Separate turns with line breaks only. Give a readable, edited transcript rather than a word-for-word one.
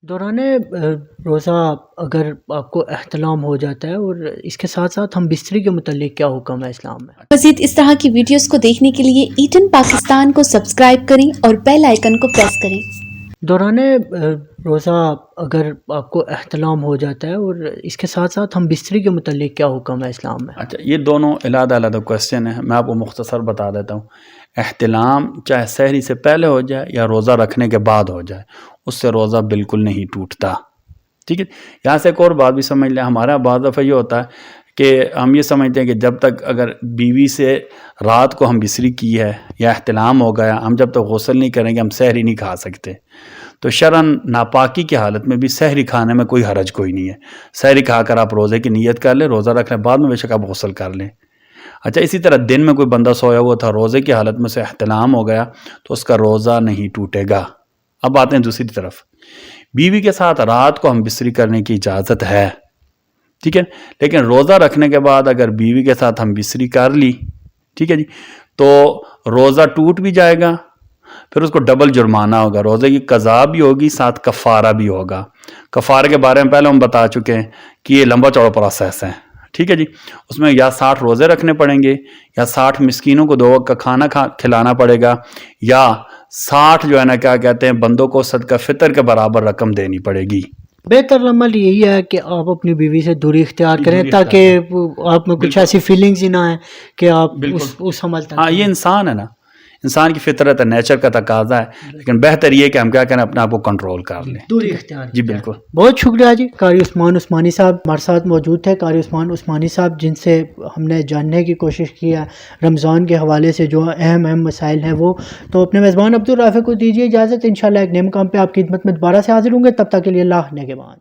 دوران روزہ اگر آپ کو احتلام ہو جاتا ہے اور اس کے ساتھ ساتھ ہم بستری کے متعلق کیا حکم ہے اسلام میں؟
مزید اس طرح کی ویڈیوز کو دیکھنے کے لیے ایٹن پاکستان کو سبسکرائب کریں اور بیل آئیکن کو پریس کریں۔
دوران روزہ اگر آپ کو احتلام ہو جاتا ہے اور اس کے ساتھ ساتھ ہم بستری کے متعلق کیا حکم ہے اسلام میں؟
اچھا، یہ دونوں علیحدہ علیحدہ کویسچن ہیں، میں آپ کو مختصر بتا دیتا ہوں۔ احتلام چاہے سحری سے پہلے ہو جائے یا روزہ رکھنے کے بعد ہو جائے، اس سے روزہ بالکل نہیں ٹوٹتا، ٹھیک ہے۔ یہاں سے ایک اور بات بھی سمجھ لیں، ہمارا بعض دفعہ یہ ہوتا ہے کہ ہم یہ سمجھتے ہیں کہ جب تک اگر بیوی سے رات کو ہم بسری کی ہے یا احتلام ہو گیا، ہم جب تک غسل نہیں کریں گے ہم سحری نہیں کھا سکتے۔ تو شرعاً ناپاکی کی حالت میں بھی سحری کھانے میں کوئی حرج کوئی نہیں ہے۔ سحری کھا کر آپ روزے کی نیت کر لیں، روزہ رکھ لیں، بعد میں بے شک آپ غسل کر لیں۔ اچھا، اسی طرح دن میں کوئی بندہ سویا ہوا تھا، روزے کی حالت میں سے احتلام ہو گیا تو اس کا روزہ نہیں ٹوٹے گا۔ اب آتے ہیں دوسری طرف، بیوی کے ساتھ رات کو ہم بستری کرنے کی اجازت ہے، ٹھیک ہے، لیکن روزہ رکھنے کے بعد اگر بیوی کے ساتھ ہم بستری کر لی، ٹھیک ہے جی، تو روزہ ٹوٹ بھی جائے گا، پھر اس کو ڈبل جرمانہ ہوگا، روزے کی قضا بھی ہوگی، ساتھ کفارہ بھی ہوگا۔ کفارے کے بارے میں پہلے ہم بتا چکے ہیں کہ یہ لمبا چوڑا پروسیس ہے، ٹھیک ہے جی۔ اس میں یا 60 روزے رکھنے پڑیں گے، یا 60 مسکینوں کو 2 وقت کا کھانا کھلانا پڑے گا، یا 60 جو ہے نا کیا کہتے ہیں بندوں کو صدقہ فطر کے برابر رقم دینی پڑے گی۔
بہتر عمل یہی ہے کہ آپ اپنی بیوی سے دوری اختیار کریں تاکہ آپ میں کچھ ایسی فیلنگز ہی نہ آئیں کہ آپ اس عمل تک۔
ہاں، یہ انسان ہے نا، انسان کی فطرت ہے، نیچر کا تقاضا ہے، لیکن بہتر یہ کہ ہم کیا کریں، اپنے آپ کو کنٹرول کر لیں،
دوری اختیار۔
جی بالکل۔
بہت شکریہ جی، قاری عثمان عثمانی صاحب ہمارے ساتھ موجود تھے۔ قاری عثمان عثمانی صاحب جن سے ہم نے جاننے کی کوشش کی ہے رمضان کے حوالے سے جو اہم مسائل ہیں وہ، تو اپنے میزبان عبدالرافع کو دیجیے اجازت، انشاءاللہ ایک نئے مقام پہ آپ کی خدمت میں دوبارہ سے حاضر ہوں گے، تب تک کے لیے اللہ نگہبان۔